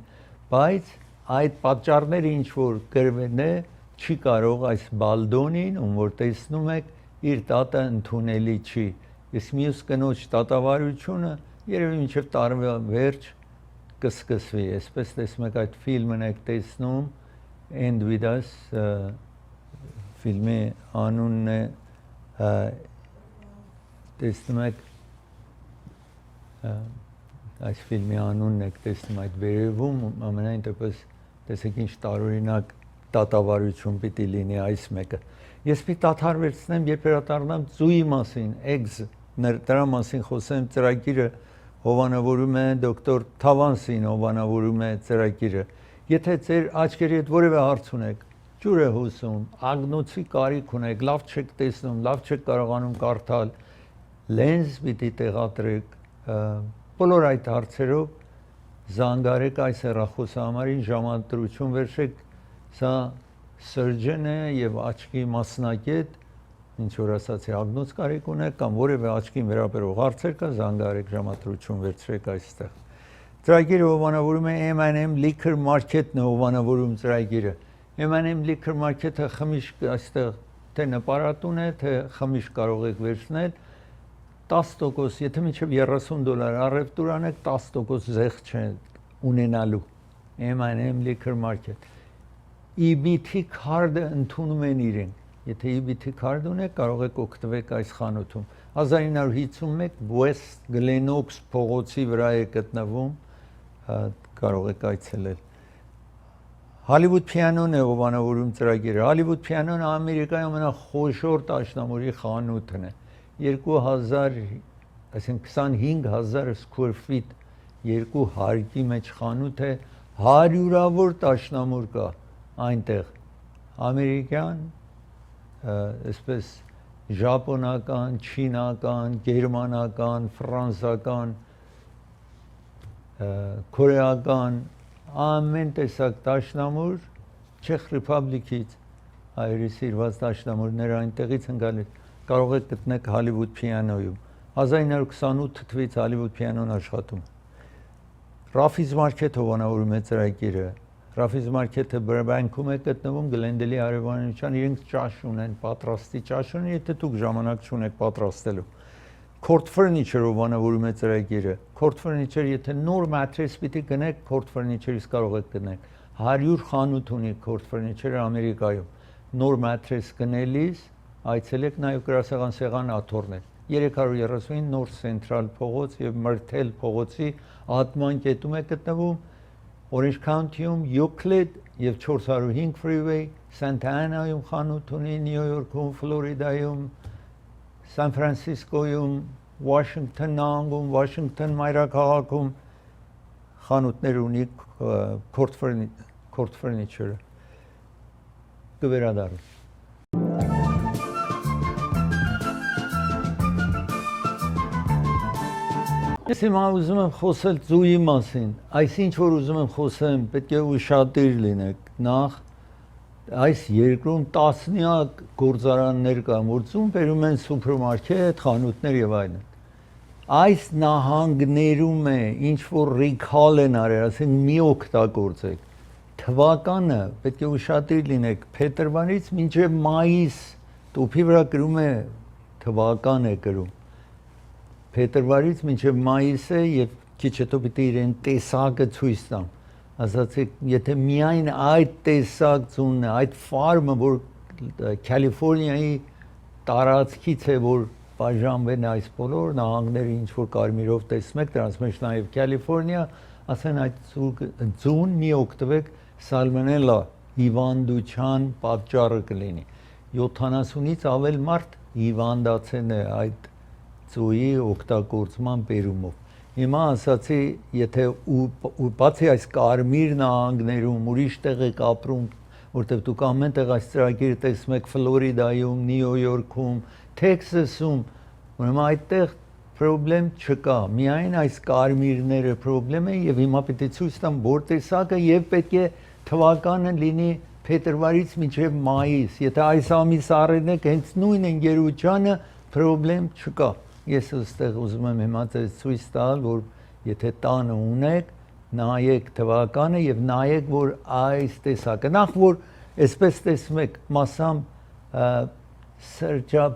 բայց այդ պատճառները ինչ որ գրվել է չի կարող այս Բալդոնին ում որ տեսնում եք իր դատը ընդունելի չի իսկ մյուս կնոջ դատավարությունը երևի մինչև տարվա վերջ կսկսվի այսպես տեսնում եք այդ ֆիլմն եք տեսնում End with Us ֆիլմի անունն է տեսնում եք այս ֆիլմի անունն եք տեսնում այդ վերևում ամենայն դեպս տեսեք ինչ տարօրինակ դատավարություն պիտի լինի այս մեկը ես պիտի դադարեցնեմ երբ վերադառնամ ծույի մասին eggs դրա մասին խոսեմ ծրագիրը հովանավորում է դոկտոր Թավանսին հովանավորում է ծրագիրը եթե ձեր աչքերի հետ որևէ հարց ունեք ջուր է հոսում ագնոցի կարիք ունեք լավ չեք տեսնում լավ չեք կարողանում կարդալ լենզ պիտի տեղադրեք բոլոր այդ հարցերով զանգարեք այս հեռախոսահամարին ժամանտրություն վերցրեք սա surgeon է եւ աչքի մասնագետ ինչ որ ասացի ագնոց կարիք ունեք կամ որևէ աչքին վերաբերող հարցեր կա զանգարեք ժամանտրություն վերցրեք այստեղ ծրագիրը հովանավորում է M&M Liquor Market-ն է հովանավորում ծրագիրը M&M Liquor Market-ը խմիչք այստեղ թե նպարատուն է թե խմիչք կարող եք վերցնել 10% եթե մինչև $30 առևտուր անեք 10% զեղ չեն ունենալու M&M Liquor Market EBT card-ը ընդունում են իրենք Եթե EBT card ունեք, կարող եք օգտվել այս խանութում։ 1951 West Glenox փողոցի վրա է գտնվում, կարող եք այցելել։ Hollywood Piano-ն է հովանավորում ծրագիրը։ Hollywood Piano-ն Ամերիկայի ամենախոշոր դաշնամուրի խանութն է։ 2000, այսինքն 25000 square feet երկու հարկի մեջ խանութ է, հարյուրավոր դաշնամուր կա այնտեղ։ Ամերիկյան այսպես ժապոնական, չինական, գերմանական, ֆրանսական, կորեական, ամեն տեսակ դաշնամուր Չեխ Ռեփուբլիկից հայերի սիրված դաշնամուրները այնտեղից են գալիս կարող եք գտնել Hollywood Piano-ում 1928 թվականից Hollywood Piano-ն աշխատում Raffi's Market հովանավորում է ծրագիրը Raffi's Market-ը Բրբանկում է գտնվում Գլենդելի արևանության իրենք ճաշ ունեն, պատրաստի ճաշ ունեն, եթե դուք ժամանակ չունեք պատրաստելու։ Court Furniture-ը հովանավորում է ծրագիրը։ Court Furniture, եթե նոր matress պիտի գնեք, Court Furniture-ից կարող եք գնել։ 100 խանութ ունի Court Furniture-ը Ամերիկայում։ Նոր matress գնելիս այցելեք նաև գրասեղան սեղան աթոռներ։ 339 նոր Central փողոց եւ Myrtle փողոցի ատման կետում է գտնվում Orange County-ում, Euclid եւ 405 Freeway, Santa Ana-ում խանութ ունի, New York-ում, Ֆլորիդայում, San Francisco-ում, Washington-ում, Washington մայրաքաղաքում խանութներ ունի Court Furniture-ը։ Կվերադառնամ։ Ես հիմա ուզում եմ խոսել ծույի մասին, այսինչ որ ուզում եմ խոսեմ, պետք է ուշադիր լինեք, նախ այս երկրում տասնյակ գործարաններ կան, որ ծուն բերում են սուպերմարկետ, խանութներ եւ այլն։ այս նահանգներում է ինչ որ recall են արել, ասենք մի օգտագործեք, թվականը պետք է ուշադիր լինեք, փետրվարից մինչև մայիս տուփի վրա գրում է թվական է գրում, փետրվարից մինչև մայիս է եւ քիչ հետո պիտի իրեն տեսակը ցույց տամ, ասացեք, եթե միայն այդ տեսակ ծունն է, այդ ֆարմը, որ Կալիֆոռնիայի տարածքից է, որ բաժանվեն այս բոլոր նահանգները, ինչ որ կարմիրով տեսնում եք, դրանց մեջ նաև Կալիֆոռնիա, ասեն այդ ձուն մի օգտվեք սալմոնելա հիվանդության պատճառը կլինի 70-ից ավել մարդ հիվանդացել է այդ ձուի օգտագործման բերումով հիմա ասացի եթե ու բացի այս կարմիր նահանգներում ուրիշ տեղ եք ապրում որտեղ դուք ամեն տեղ այս ծրագիրը տեսնում եք Ֆլորիդայում, Նյու Յորքում, Թեքսասում, ուրեմն այդտեղ պրոբլեմ չկա, միայն այս կարմիրները պրոբլեմ է եւ հիմա պետք է ցույց տամ որ տեսակը եւ պետք է թվականը լինի փետրվարից մինչեւ մայիս, եթե այս ամիս առնեք հենց նույն ընկերությանը պրոբլեմ չկա։ Ես այստեղ ուզում եմ հիմա ձեզ ցույց տալ, որ եթե տանը ունեք նայեք թվականը եւ նայեք որ այս տեսակը նախ որ այսպես տեսնում եք մասամբ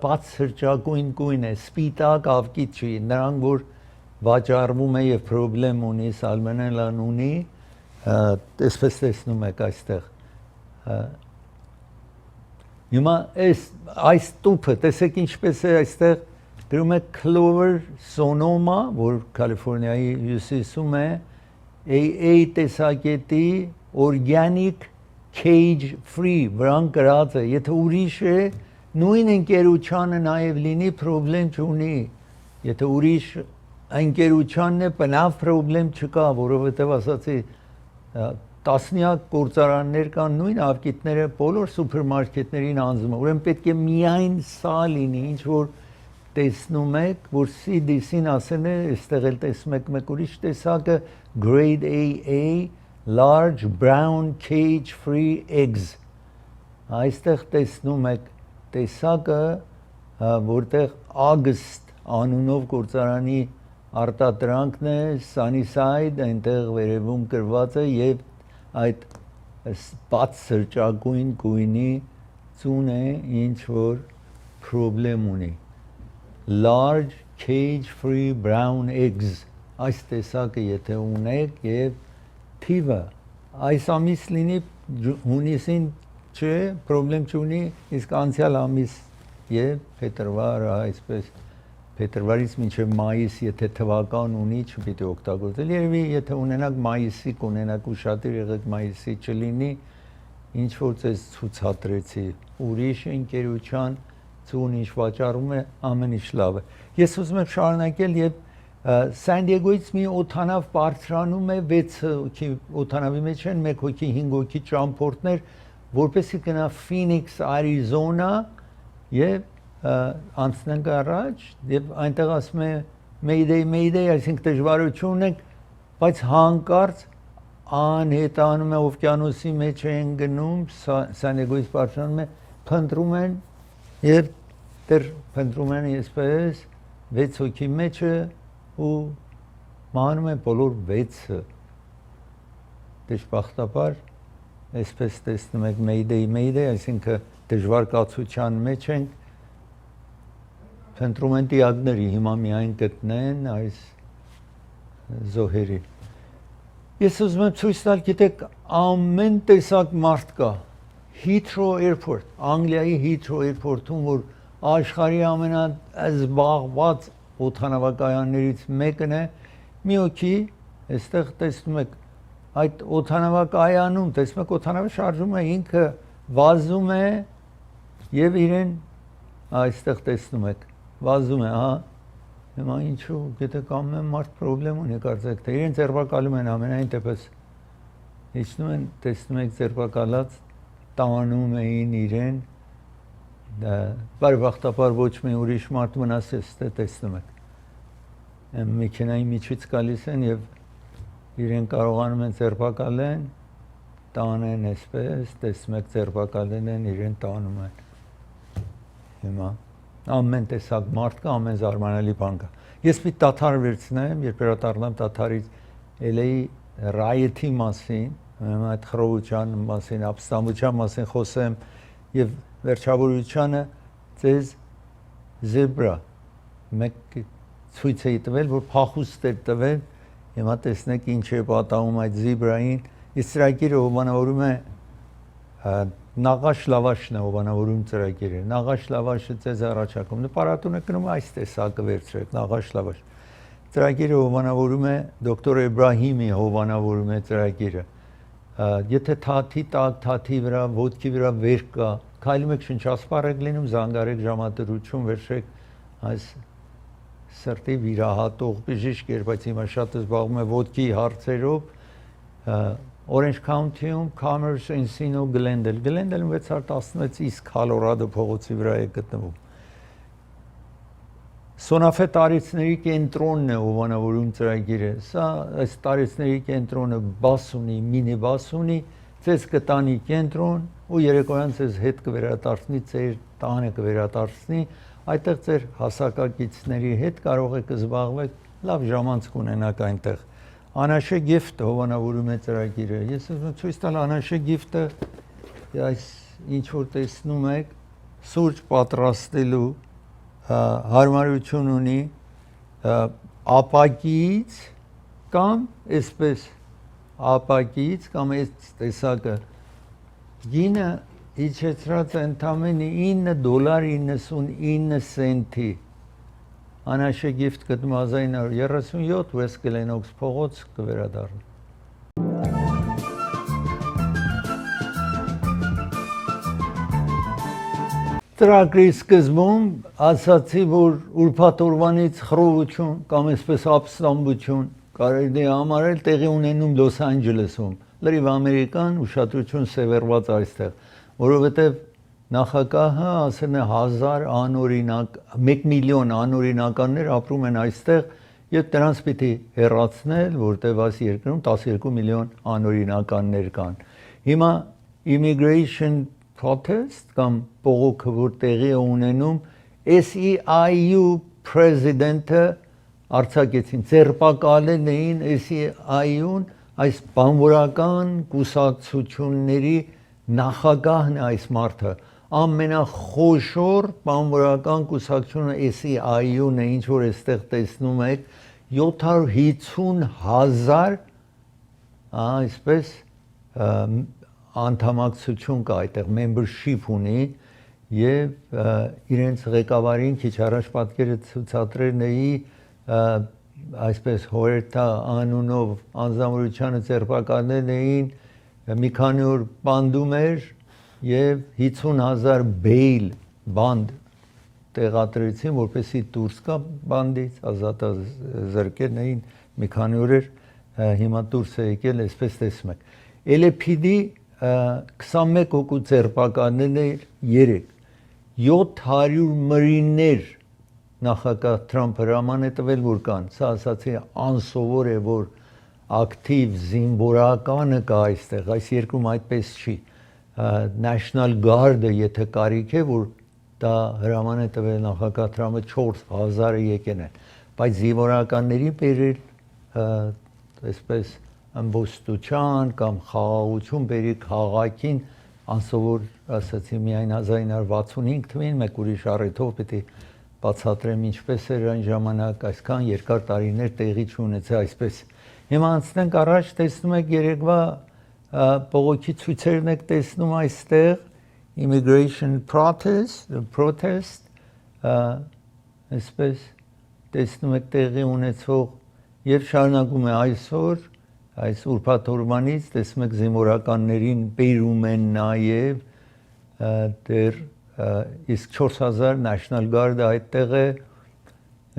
բաց սրճագույն գույն է սպիտակ ավկիտ չի նրանք որ վաճառվում է եւ պրոբլեմ ունի սալմոնելան ունի այսպես տեսնում եք այստեղ հիմա այս տուփը տեսեք ինչպես է այստեղ գրում է clover sonoma որ Կալիֆոռնիայի հյուսիսում է AA տեսակետի organic cage free վրան գրած է եթե ուրիշ է նույն ընկերությանը նաև լինի պրոբլեմ չունի եթե ուրիշ ընկերությանն է բնավ պրոբլեմ չկա որովհետև ասացի տասնյակ գործարաններ կան նույն ավկիտները բոլոր սուպերմարկետներին անձում են ուրեմն պետք է միայն սա լինի ինչ որ տեսնում եք որ CDC-ն ասել է այստեղ էլ տեսնում եք մեկ ուրիշ տեսակը grade AA large brown cage free eggs այստեղ տեսնում եք տեսակը որտեղ August անունով գործարանի արտադրանքն է Sunnyside այնտեղ վերևում գրված է եւ այդ բաց սրճագույն գույնի ծուն է ինչ որ պրոբլեմ ունի large cage free brown eggs այս տեսակը եթե ունեք եւ թիվը այս ամիս լինի հունիսին չէ պրոբլեմ չունի իսկ անցյալ ամիս եւ փետրվարը այսպես փետրվարից մինչեւ մայիս եթե թվական ունի չպիտի օգտագործել երևի եթե ունենաք մայիսի կունենաք ուշադիր եղեք մայիսի չլինի ինչ որ ձեզ ցուցադրեցի ուրիշ ընկերության ծուն ինչ վաճառում է ամեն ինչ լավ է ես ուզում եմ շարունակել եւ San Diego-ից մի օթանավ բարձրանում է 6 հոգի օթանավի մեջ են 1 հոգի 5 հոգի ճամփորդներ որպեսզի գնա Phoenix, Arizona եւ անցնենք առաջ եւ այնտեղ ասում է Mayday այսինքն դժվարություն ունենք բայց հանկարծ անհետանում է օվկիանոսի մեջ են գնում San Diego-ից բարձրանում է փնտրում են եւ դեռ փնտրում են այսպես 6 հոգի մեջը ու մահանում են բոլոր 6-ը դժբախտաբար այսպես տեսնում եք Mayday այսինքն դժվար կացության մեջ են փնտրում են տիակների հիմա միայն գտնեն այս զոհերի ես ուզում եմ ցույց տալ գիտեք ամեն տեսակ մարդ կա Heathrow Airport Անգլիայի Heathrow Airport-ում որ աշխարհի ամենազբաղված օթանավակայաններից մեկն է մի հոգի այստեղ տեսնում եք այդ օթանավակայանում տեսնում եք օթանավը շարժում է ինքը վազում է եւ իրեն այստեղ տեսնում եք վազում է հա հիմա ինչու գիտեք ամեն մարդ պրոբլեմ ունի կարծեք թե իրեն ձերբակալում են ամենայն դեպս իջնում են տեսնում եք ձերբակալած տանում էին իրեն բարեբախտաբար ոչ մի ուրիշ մարդ մնացած է տեսնում եք մեքենայի միջից գալիս են եւ իրեն կարողանում են ձերբակալեն տանեն այսպես տեսնում եք ձերբակալեն են իրեն տանում են հիմա ամեն տեսակ մարդ կա, ամեն զարմանալի բան կա։ Ես մի տաթար վերցնեմ, երբ վերադառնամ տաթարից էլեի ռայեթի մասին, այդ խռովության մասին, ապստամբության մասին խոսեմ եւ վերջավորությանը ձեզ զեբրա մեկ ցույց էի տվել, որ փախուստ էր տվել, հիմա տեսնեք ինչ է պատահում այդ զեբրային, իսկ ծրագիրը հովանավորում է նաղաշ լավաշն է հովանավորում ծրագիրը, նաղաշ լավաշը ձեզ առաջարկում, նպարատունը կնում այս տեսակը վերցրեք, նաղաշ լավաշ, ծրագիրը հովանավորում է դոկտոր Էբրահիմի հովանավորում է ծրագիրը, եթե թաթի տակ, թաթի վրա, ոտքի վրա վեր կա, քայլում եք շնչասպառ եք լինում, զանգարեք ժամադրություն, վերջեք այս սրտի վիրահատող բժիշկ էր, բայց հիմա շատ զբաղվում է ոտքի հարցերով, Orange County-ում Commerce, Encino, Glendale, Glendale-ում 616 իսկ Colorado փողոցի վրա է գտնվում։ Սոնաֆե տարիցների կենտրոնն է հովանավորում ծրագիրը, սա այս տարիցների կենտրոնը բաս ունի, մինի բաս ունի, ձեզ կտանի կենտրոն ու երեկոյան ձեզ հետ կվերադարձնի, ձեր տանը կվերադարձնի, այդտեղ ձեր հասակակիցների հետ կարող եք զբաղվել, լավ ժամանց կունենաք այնտեղ։ Անաշե գիֆտը հովանավորում է ծրագիրը, ես ուզում ցույց տալ Անաշե գիֆտը, այս ինչ որ տեսնում եք, սուրճ պատրաստելու հարմարություն ունի ապակիից կամ այսպես ապակիից կամ այս տեսակը գինը իջեցրած է ընդամենը $9.99 Անաշե գիֆտ գտնում 1937 West Glenox փողոց կվերադառնա։ Ծրագրի սկզբում ասացի, որ ուրբաթ օրվանից խռովություն կամ այսպես ապստամբություն կարելի է համարել տեղի ունենում Լոս Անջելեսում, լրիվ ամերիկան ուշադրություն սևեռված այստեղ, որովհետև նախագահը ասել է 1000 անօրինակ 1 միլիոն անօրինականներ ապրում են այստեղ եւ դրանց պիտի հեռացնել, որտեղ այս երկրում 12 միլիոն անօրինականներ կան։ Հիմա immigration protest կամ բողոքը որ տեղի է ունենում SEIU president-ը արձակեցին, ձերբակալել էին SEIU-ն այս բանվորական կուսակցությունների նախագահն է այս մարդը ամենախոշոր բանվորական կուսակցությունը SEIU-ն է, ինչ որ այստեղ տեսնում եք 750,000 այսպես անդամակցություն կա այդտեղ membership ունի եւ իրենց ղեկավարին քիչ առաջ պատկերը ցուցադրել էի այսպես Հորետա անունով անձնավորությանը ձերբակալել էին մի քանի օր բանդում էր եւ 50,000 բեյլ բանդ տեղադրեցին, որպեսզի դուրս գա բանդից, ազատազրկել էին մի քանի օր էր, հիմա դուրս է եկել, այսպես տեսնում եք։ LAPD 21 հոգու ձերբակալել էր 3 700 մրիններ նախագահ Թրամփը հրաման է տվել, որ կան, սա ասացի անսովոր է, որ ակտիվ զինվորականը կա այստեղ, այս երկրում այդպես չի, National Guard-ը եթե կարիք է, որ դա հրաման է տվել նախագահ Թրամփը 4000-ը եկեն են, բայց զինվորականների բերել այսպես ամբոստության կամ խաղաղություն բերի քաղաքին անսովոր ասացի միայն 1965 թվականին մեկ ուրիշ առիթով պիտի բացատրեմ ինչպես էր այն ժամանակ այսքան երկար տարիներ տեղի չունեցել այսպես։ Հիմա անցնենք առաջ, տեսնում եք երեկվա բողոքի ցույցերն եք տեսնում այստեղ immigration protest այսպես տեսնում եք տեղի ունեցող եւ շարունակում է այսօր այս ուրբաթ օրվանից տեսնում եք զինվորականներին բերում են նաեւ դեր իսկ 4000 National Guard-ը այդտեղ է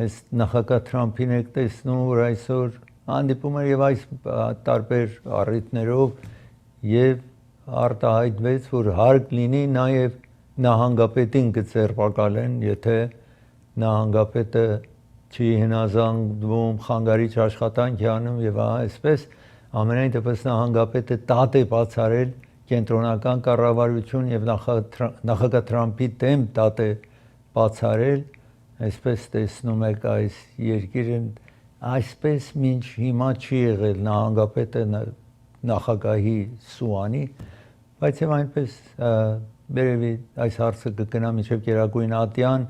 այս նախագահ Թրամփին եք տեսնում որ այսօր հանդիպում է եւ այս տարբեր առիթներով եւ արտահայտվեց որ հարկ լինի նաեւ նահանգապետին կձերբակալեն եթե նահանգապետը չի հնազանդվում խանգարիչ աշխատանք անում եւ այսպես ամենայն դեպս նահանգապետը տատ է բացարել կենտրոնական կառավարություն եւ նախագահ Թրամփի դեմ տատ է բացարել, այսպես տեսնում եք այս երկիրը այսպես մինչ հիմա չի եղել նահանգապետը նախագահի սուանի, բայց եւ այնպես վերևի այս հարցը կգնա մինչեւ Գերագույն ատյան,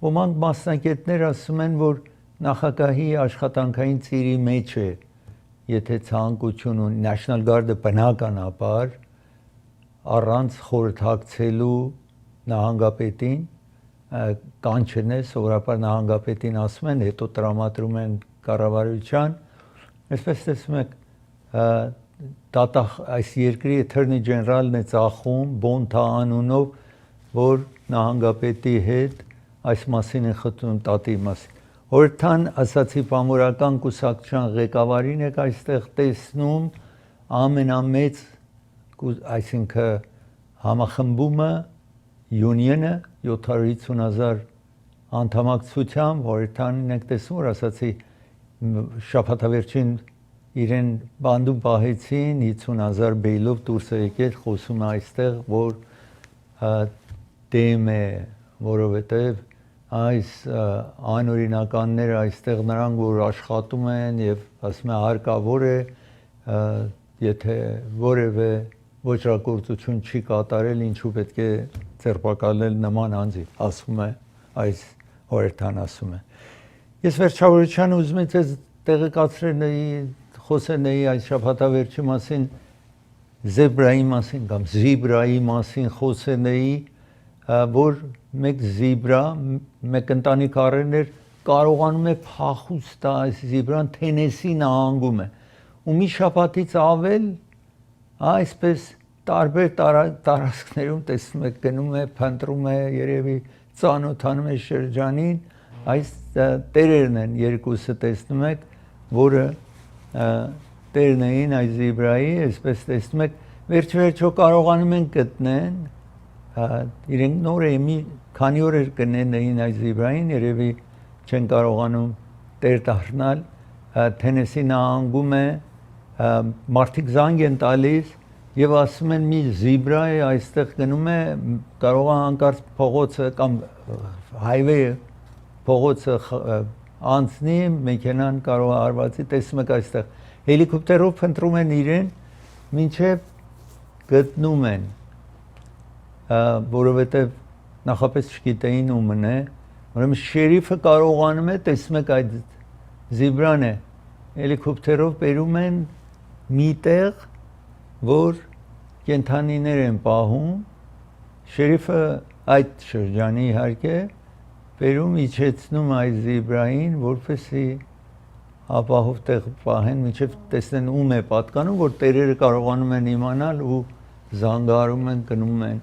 ոմանք մասնակիցներ ասում են, որ նախագահի աշխատանքային ծիրի մեջ է, եթե ցանկություն ունի National Guard-ը բնականաբար առանց խորհրդակցելու նահանգապետին կանչեն է, սովորաբար նահանգապետին ասում են, հետո տրամադրում են կառավարության, այսպես տեսնում եք, այս երկրի Attorney General-ն է ծախում Բոնթա անունով, որ նահանգապետի հետ այս մասին է խնդրում տատի մասին։ Օրթան ասացի բամորական կուսակցության ղեկավարին եք այստեղ տեսնում ամենամեծ, այսինքն համախմբումը Union-ը 750,000 անդամակցությամբ, Օրթանին եք տեսնում, որ ասացի շաբաթավերջին իրեն բանդում պահեցին 50,000 բեյլով դուրս է եկել, խոսում է այստեղ, որ դեմ է, որովհետև այս անօրինականները այստեղ նրանք, որ աշխատում են եւ ասում է հարկավոր է, եթե որևէ ոչրագործություն չի կատարել, ինչու պետք է ձերբակալել նման անձի, ասում է այս Օրթան ասում է։ Ես վերջավորության ուզում եմ ձեզ տեղեկացնել խոսենեի այս շաբաթավերջի մասին, զեբրայի մասին կամ զիբրայի մասին խոսենեի, որ մեկ զիբրա, մեկ ընտանիք առերներ կարողանում է փախուստ այս զիբրան Թենեսի նահանգում է, ու մի շաբաթից ավել այսպես տարբեր տարածքներում տեսնում եք գնում է, փնտրում է, երևի ծանոթանում է շրջանին, այս տերերն են երկուսը տեսնում եք, որը տերն էին այս զիբրայի, այսպես տեսնում եք, վերջ-վերջո կարողանում են գտնեն, իրենք նոր է մի քանի օր կնենեին այս զիբրային, երևի չեն կարողանում տեր դառնալ, Թենեսի նահանգում է, մարդիկ զանգ են տալիս եւ ասում են մի զիբրա է այստեղ գնում է, կարող է հանկարծ փողոցը կամ հայվեյը փողոցը անցնի, մեքենան կարող է արվածի, տեսնում եք այստեղ հելիկոպտերով փնտրում են իրեն, մինչև գտնում են, որովհետև նախապես չգիտեին ումն է, ուրեմն շերիֆը կարողանում է, տեսնում եք այդ զիբրան է, հելիկոպտերով բերում են մի տեղ, որ կենդանիներ են պահում, շերիֆը այդ շրջանի իհարկե բերում իջեցնում այս զիբրային, որպեսզի ապահով տեղ պահեն, մինչև տեսնեն ում է պատկանում, որ տերերը կարողանում են իմանալ ու զանգարում են, գնում են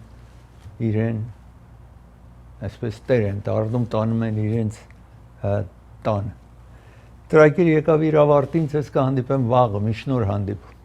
իրեն, այսպես տեր են դառնում, տանում են իրենց տանը։ Ծրագիր եկավ իր ավարտին, ձեզ կհանդիպեմ վաղը, մի շնորհ հանդիպում։